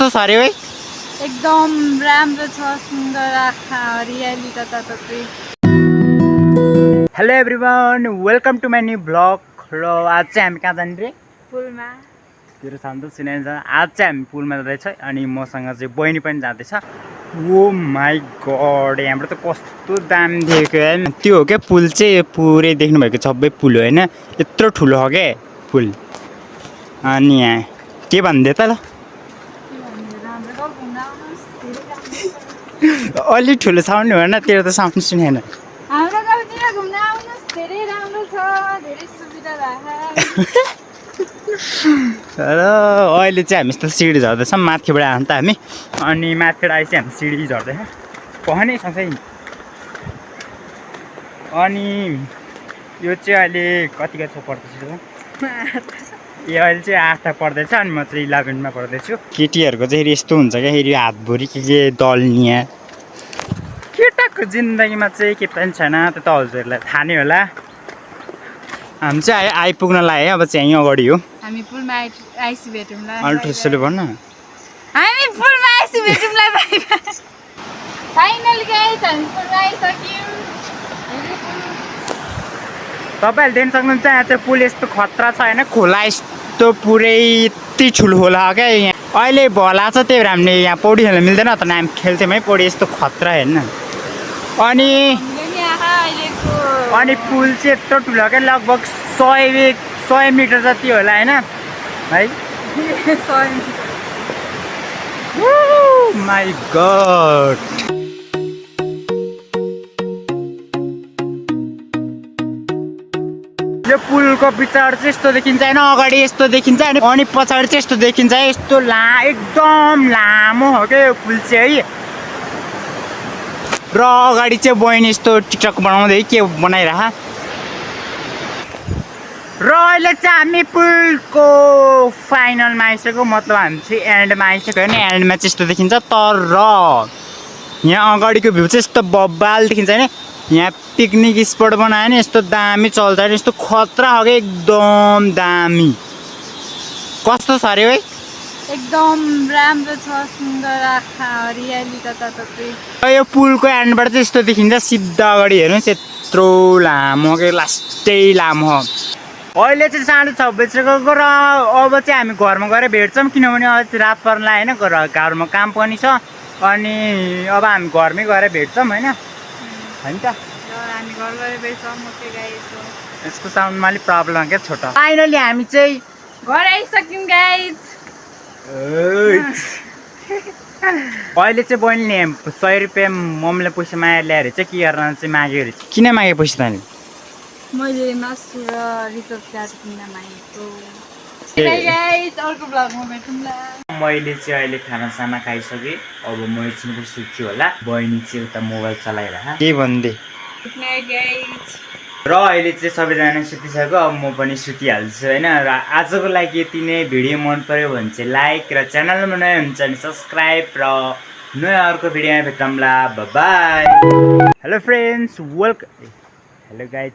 कस्तो छ अरे है? एकदम राम्रो छ, सुन्दर आँखा हरियाली जताततै। Hello everyone, welcome to my new blog. र आज चाहिँ हामी कहाँ जाने रे? पुलमा। तेरो सानो सुनाइन्छ। आज चाहिँ हामी पुलमा जाँदैछ अनि मसँग चाहिँ बहिनी पनि जाँदैछ। ओ माई गड, यहाँबाट त कस्तो दाम दिएको होइन। त्यो हो क्या पुल चाहिँ, पुरै देख्नुभएको सबै पुल हो होइन। यत्रो ठुलो हो क्या पुल। अनि यहाँ के भन्दै त ल? अलि ठुलो साउन्ड हो न, तेरो त साउन्ड सुनेन। हाम्रो गाउँतिर घुम्न आउनुहोस्, धेरै राम्रो छ, धेरै सुविधा भएको। र अहिले चाहिँ हामी यस्तो सिडी झर्दैछौँ, माथिबाट आउँ त हामी। अनि माथिबाट आएपछि हामी सिडी झर्दैछ कहनै सँगै। अनि यो चाहिँ अहिले कति कक्षा पढ्दैछु त? ए अहिले चाहिँ 8 पढ्दैछ अनि म चाहिँ 11मा पढ्दैछु। केटीहरूको चाहिँ यस्तो हुन्छ क्या, फेरि हातभरि के दल्ने। केटाको जिन्दगीमा चाहिँ के पनि छैन, त्यो त हजुरहरूलाई थाहा नै होला। हामी चाहिँ आइपुग्न लाग्यो, अब चाहिँ यहीँ अगाडि हो। हामी पुलमा आइसी भेटौँला। अल्ट्रासोले भन्न। हामी पुलमा आइसी भेटौँला बाइ बाइ। फाइनली गाइस हामी पुलमा आइसक्यौँ। तपाईँहरूले देख्न सक्नुहुन्छ यहाँ चाहिँ पुल यस्तो खतरा छ होइन, खोला यस्तो पुरै यति ठुलो खोला हो क्या यहाँ। अहिले भला छ, त्यही भएर हामीले यहाँ पौडी खेल्न मिल्दैन, त हामी खेल्थ्यौँ है पौडी, यस्तो खतरा हेर्न। अनि पुल चाहिँ यत्रो ठुलो क्या, लगभग 100 मिटर जति होला होइन है। 100 मिटर। माई गड, यो पुलको पछाडि चाहिँ यस्तो देखिन्छ होइन, अगाडि यस्तो देखिन्छ अनि पछाडि चाहिँ यस्तो देखिन्छ है। यस्तो एकदम लामो हो क्या यो पुल चाहिँ है। र अगाडि चाहिँ बहिनी यस्तो टिकटक बनाउँदै के बनाइरह। र अहिले चाहिँ हामी पुलको फाइनलमा आइसक्यो, मतलब हामी चाहिँ एन्डमा आइसक्यो होइन। एन्डमा चाहिँ यस्तो देखिन्छ, तर यहाँ अगाडिको भ्यू चाहिँ यस्तो बब्बाल देखिन्छ होइन। यहाँ पिकनिक स्पट बनायो भने यस्तो दामी चल्छ होइन, यस्तो खतरा हो क्या, एकदम दामी। कस्तो छ अरे है? एकदम राम्रो छ, सुन्दर आँखा हरियाली जताततै। यो पुलको एन्डबाट चाहिँ यस्तो देखिन्छ, सिधा अगाडि हेर्नुहोस्, यत्रो लामो के लास्टै लामो हो। अहिले चाहिँ 6:30 बजिसक्यो र अब चाहिँ हामी घरमा गएर भेट्छौँ, किनभने अहिले रात पर्न लाग्यो होइन, घरमा काम पनि छ। अनि अब हामी घरमै गएर भेट्छौँ होइन त। हामी घर गएर भेट्छौँ। ओके गाइस, यसको साउन्डमा अलिक प्रब्लम क्या छोटा। फाइनली हामी चाहिँ घर आइसक्यौँ गाइस। अहिले चाहिँ बहिनीले 100 रुपियाँ मम्मीले पैसा मागेर ल्याएर चाहिँ के गर्न चाहिँ माग्यो अरे। किन मागे पैसा तैँले? मैले मासु र रिचार्ज कार्ड किन्न मागेको। गाइस अर्को ब्लगमा भेटौँला। मैले चाहिँ अहिले खानासाना खाइसकेँ, अब म एकछिन सुत्छु होला। बहिनी चाहिँ उता मोबाइल चलाइरह के भन्दै। Good night guys. र अहिले चाहिँ सबैजना सुतिसक्यो, अब म पनि सुतिहाल्छु होइन। र आजको लागि यति नै। भिडियो मन पर्यो भने चाहिँ लाइक र च्यानलमा नयाँ हुन्छ भने सब्सक्राइब, र नयाँ अर्को भिडियोमा भेटौँला। Bye. Hello friends, welcome. Hello guys.